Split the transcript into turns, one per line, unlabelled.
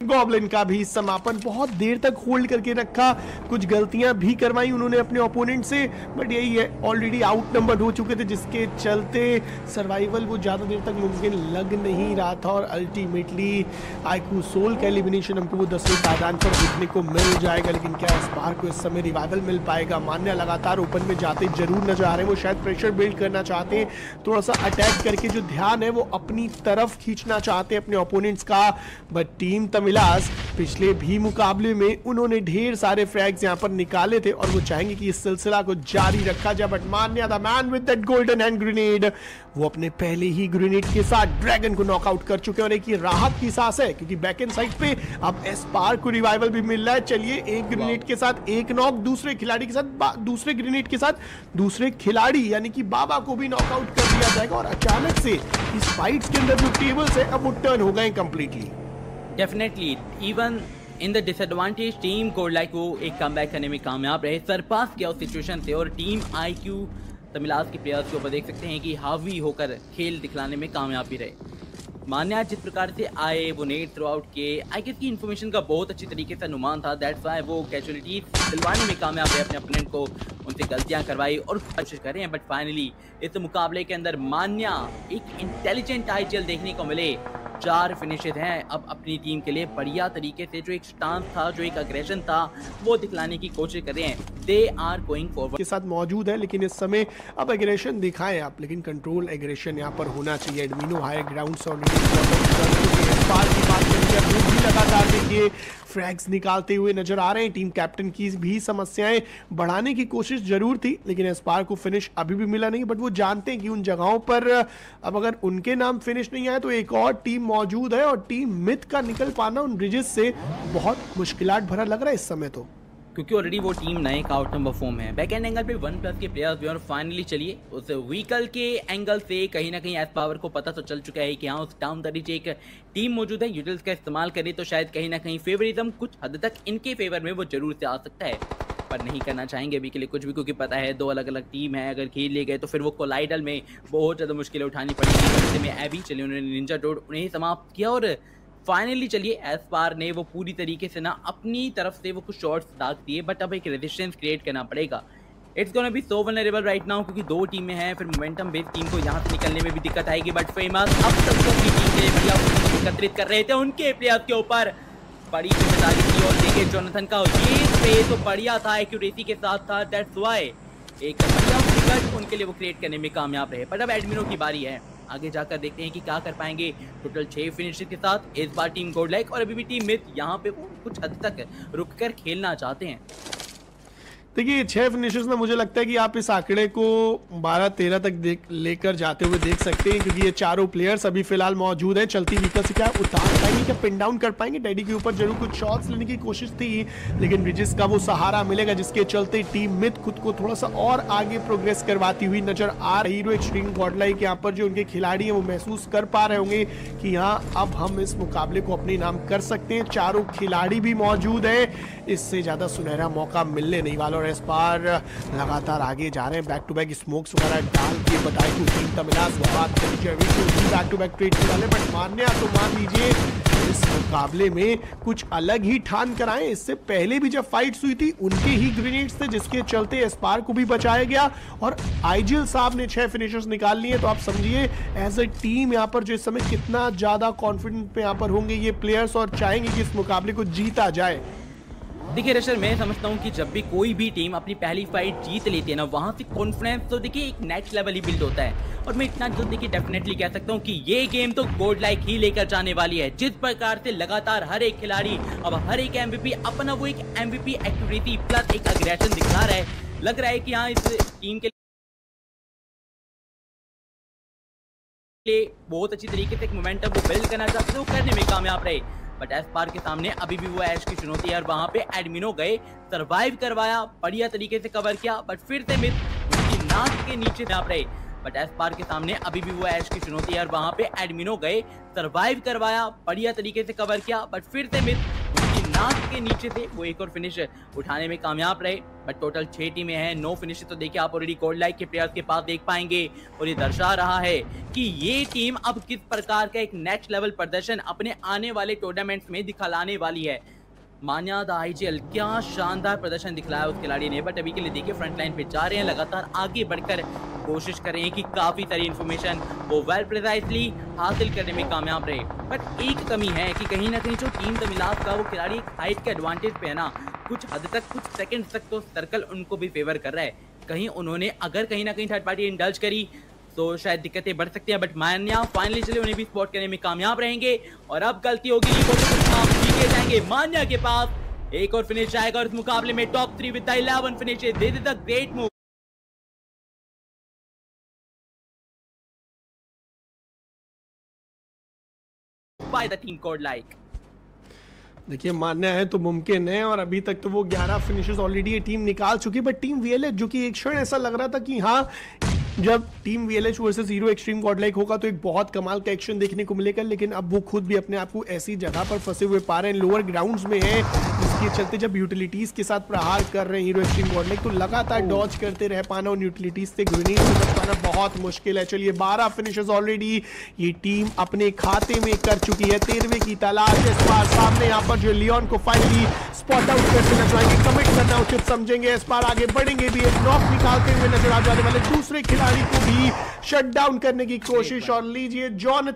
Goblin का भी समापन बहुत देर तक होल्ड करके रखा, कुछ गलतियां भी करवाई उन्होंने अपने ओपोनेंट से, बट यही है ऑलरेडी आउट नंबर हो चुके थे जिसके चलते सर्वाइवल वो ज़्यादा देर तक मुमकिन लग नहीं रहा था और अल्टीमेटली आईक्यू सोल का एलिमिनेशन हमको वो 10वें पायदान पर देखने को मिल जाएगा। लेकिन क्या एस्पार को इस समय रिवाइवल मिल पाएगा? मान्या लगातार ओपन में जाते जरूर नजर आ रहे हैं, वो शायद प्रेशर बिल्ड करना चाहते हैं, थोड़ा सा अटैक करके जो ध्यान है वो अपनी तरफ खींचना चाहते हैं अपने ओपोनेंट्स का। बट टीम तमिलास पिछले भी मुकाबले में उन्होंने ढेर सारे फ्रैग्स यहां पर निकाले थे और वो चाहेंगे कि इस सिलसिला को जारी रखा जाए। But Manya the man with that golden hand grenade, वो अपने पहले ही ग्रेनेड के साथ ड्रैगन को नॉकआउट कर चुके हैं और एक राहत की सांस है क्योंकि बैक एंड साइड पे अब एस्पार को रिवाइवल भी मिल रहा है। चलिए, एक ग्रेनेड के साथ एक नॉक, दूसरे खिलाड़ी के साथ दूसरे ग्रेनेड के साथ दूसरे खिलाड़ी यानी कि बाबा को भी नॉकआउट कर दिया जाएगा और अचानक से इस फाइट्स के अंदर जो टेबल्स है अब वो टर्न हो गए completely.
Definitely even in the disadvantage team Godlike वो एक कमबैक करने में कामयाब रहे, सरपास किया उस सिचुएशन से और टीम आईक्यू तमिलास के प्लेयर्स के ऊपर देख सकते हैं कि हावी होकर खेल दिखलाने में कामयाब भी रहे। मान्या जिस प्रकार से आए वो नेट थ्रू आउट किए, आई गेस की इन्फॉर्मेशन का बहुत अच्छी तरीके से अनुमान था, दैट्स व्हाई वो कैजुअलिटी दिलवाने में कामयाब रहे, अपने अपोनेंट को उनसे गलतियां करवाई और कोशिश कर रहे हैं। बट फाइनली इस मुकाबले के अंदर मान्या एक इंटेलिजेंट आईजीएल देखने को मिले, 4 फिनिशेस हैं अब अपनी टीम के लिए बढ़िया तरीके से, जो एक स्टांस था, जो एक अग्रेशन था वो दिखलाने की कोशिश कर रहे हैं। दे आर गोइंग फॉरवर्ड
के साथ मौजूद है, लेकिन इस समय अब एग्रेशन दिखाएं आप, लेकिन कंट्रोल एग्रेशन यहाँ पर होना चाहिए। एडमिनो हायर ग्राउंड से ऑलरेडी की बात करेंगे, लगातार देखिए फ्रैग्स निकालते हुए नजर आ रहे हैं। टीम कैप्टन की भी समस्याएं बढ़ाने की कोशिश जरूर थी, लेकिन एस्पार को फिनिश अभी भी मिला नहीं। बट वो जानते हैं कि उन जगहों पर अब अगर उनके नाम फिनिश नहीं आए तो एक और टीम मौजूद है और टीम मिथ का निकल पाना उन ब्रिजेस से बहुत मुश्किलात भरा लग रहा है इस समय, तो
क्योंकि ऑलरेडी वो टीम नए का आउट नंबर फॉर्म है। बैक एंड एंगल पे 1+ के प्लेयर्स भी और फाइनली चलिए उस व्हीकल के एंगल से कहीं ना कहीं एस्पावर को पता तो चल चुका है कि हाँ उस डाउन द रीच एक टीम मौजूद है। यूटिल्स का इस्तेमाल करें तो शायद कहीं ना कहीं फेवरिज्म कुछ हद तक इनके फेवर में वो जरूर से आ सकता है, पर नहीं करना चाहेंगे अभी के लिए कुछ भी, क्योंकि पता है 2 अलग अलग टीम है, अगर खेल लिए गए तो फिर वो कोलाइडल में बहुत ज़्यादा मुश्किलें उठानी पड़ेगी। ऐसे में अभी चलिए उन्होंने निंजा डोड उन्हें समाप्त किया और फाइनली चलिए एस्पार ने वो पूरी तरीके से ना अपनी तरफ से वो कुछ शॉट्स दाग दिए, बट अब एक रेजिस्टेंस क्रिएट करना पड़ेगा। It's gonna be so vulnerable right now क्योंकि 2 टीमें हैं, फिर मोमेंटम बेस्ड टीम को यहाँ से निकलने में भी दिक्कत आएगी। बट फेमस अब तक तो अपनी टीम के लिए बढ़िया एकत्रित कर रहे थे, उनके प्लेयर्स के ऊपर बड़ी जिम्मेदारी थी और देखिए जोनाथन का ये स्प्रे तो बढ़िया था, एक्यूरेसी के साथ था, दैट्स व्हाई एक बढ़िया विकेट उनके लिए वो क्रिएट करने में कामयाब रहे। बट अब एडमिनो की बारी है, आगे जाकर देखते हैं कि क्या कर पाएंगे। टोटल 6 फिनिशेस के साथ इस बार टीम गोल्डलाइक और अभी भी टीम मिथ यहाँ पे वो कुछ हद तक रुककर खेलना चाहते हैं।
देखिए 6 फिनिशर्स में मुझे लगता है कि आप इस आंकड़े को 12-13 तक लेकर जाते हुए देख सकते हैं क्योंकि ये चारों प्लेयर्स अभी फिलहाल मौजूद हैं। चलती व्हीकल से क्या उतार पाएंगे, क्या पिन डाउन कर पाएंगे? डैडी के ऊपर जरूर कुछ शॉट्स लेने की कोशिश थी, लेकिन ब्रिजेस का वो सहारा मिलेगा जिसके चलते टीम मिथ खुद को थोड़ा सा और आगे प्रोग्रेस करवाती हुई नजर आ रही। हीरो एक्सट्रीम गॉडलाइक यहाँ पर जो उनके खिलाड़ी हैं वो महसूस कर पा रहे होंगे कि यहाँ अब हम इस मुकाबले को अपने नाम कर सकते हैं। चारों खिलाड़ी भी मौजूद है, इससे ज्यादा सुनहरा मौका मिलने नहीं वाला और एस्पार लगातार आगे जा रहे हैं, बैक टू बैक स्मोक्स वगैरह डाल के बताए कि टीम तमिलास बात करिए बैक टू बैक ट्रेड वाले। बट मान्या तो मान लीजिए इस मुकाबले में कुछ अलग ही ठान कर आए। इससे पहले भी जब फाइट्स हुई थी उनके ही ग्रेनेड्स थे जिसके चलते एस्पार को भी बचाया गया और आईजीएल साहब ने 6 फिनिशर्स निकाल लिए। तो आप समझिए एज ए टीम यहाँ पर जो इस समय कितना ज्यादा कॉन्फिडेंट पे यहाँ पर होंगे ये प्लेयर्स और चाहेंगे कि इस मुकाबले को जीता जाए।
देखिए रशर, मैं समझता हूँ कि जब भी कोई भी टीम अपनी पहली फाइट जीत लेती है ना, वहां से कॉन्फिडेंस तो देखिए एक नेक्स्ट लेवल ही बिल्ड होता है। और मैं इतना जल्द देखिए डेफिनेटली कह सकता हूँ कि ये गेम तो गोल्डलाइक ही लेकर जाने वाली है। जिस प्रकार से लगातार हर एक खिलाड़ी अब हर एक एमवीपी अपना वो एक एमवीपी एक्यूरेसी प्लस एक अग्रेशन दिखा रहा है, लग रहा है कि हाँ इस टीम के लिए बहुत अच्छी तरीके से एक मोमेंटम वो बिल्ड करना चाहते थे, वो करने में कामयाब रहे। बट एस्पार के सामने अभी भी वो ऐश की चुनौती है और वहां पे एडमिनो गए, सरवाइव करवाया, बढ़िया तरीके से कवर किया, बट फिर से मिथ उनकी नाक के नीचे नाप रहे। बट एस्पार के सामने अभी भी वो ऐश की चुनौती है और वहां पे एडमिनो गए, सरवाइव करवाया, बढ़िया तरीके से कवर किया, बट फिर से मिथ उनकी नाक के नीचे से वो एक और फिनिश उठाने में कामयाब रहे। बट टोटल 6 टीमें हैं, 9 फिनिश तो देखिए आप ऑलरेडी कोल्ड लाइक के प्लेयर्स के पास देख पाएंगे, और ये दर्शा रहा है कि ये टीम अब किस प्रकार का एक नेक्स्ट लेवल प्रदर्शन अपने आने वाले टूर्नामेंट्स में दिखाने वाली है। मान्या द आईजीएल, क्या शानदार प्रदर्शन दिखलाया उस खिलाड़ी ने। बट अभी के लिए देखिए फ्रंट लाइन पे जा रहे हैं, लगातार आगे बढ़कर कोशिश कर रहे हैं कि काफी सारी इन्फॉर्मेशन वो वेल प्रिसाइजली हासिल करने में कामयाब रहे। बट एक कमी है कि कहीं ना कहीं जो टीम तमिलास का वो खिलाड़ी एक हाइट के एडवांटेज पे है ना, कुछ हद तक कुछ सेकंड तक तो सर्कल उनको भी फेवर कर रहा है। कहीं उन्होंने अगर कहीं ना कहीं थर्ड पार्टी इंडल्ज करी तो शायद दिक्कतें बढ़ सकती हैं। बट मान्या फाइनली चले उन्हें भी स्पॉट करने में कामयाब रहेंगे, और अब गलती होगी जीते जाएंगे। मान्या के पास एक और फिनिश आएगा, और इस मुकाबले में top 3 with 11 finishes. This is a great move by the team cold like.
देखिए मानना है तो मुमकिन है, और अभी तक तो वो 11 फिनिशेस ऑलरेडी ये टीम निकाल चुकी है। बट टीम वीएलएच, जो कि एक क्षण ऐसा लग रहा था कि हाँ जब team VLH versus Hero Xtreme Godlike होगा तो एक बहुत कमाल का एक्शन देखने को मिलेगा, लेकिन अब वो खुद भी अपने आप को ऐसी जगह पर फंसे हुए पा रहे हैं, लोअर ग्राउंड्स में है, जिसके चलते जब यूटिलिटीज के साथ प्रहार कर रहे हैं हीरो एक्सट्रीम गॉडलाइक तो लगातार डॉज करते रह पाना और यूटिलिटीज से ग्रेनेड से बच पाना बहुत मुश्किल है। चलिए 12 फिनिशेस ऑलरेडी ये टीम अपने खाते में कर चुकी है। 13वें की तलाश इस बार सामने, यहाँ पर जो लियोन को फाइनली स्पॉट आउट करते नजर आएंगे, कमिट करना उचित समझेंगे, इस बार आगे बढ़ेंगे भी, एक नॉक निकालते हुए नजर आ जाने वाले दूसरे खिलाड़ी को भी शट डाउन करने की कोशिश। और लीजिए जॉन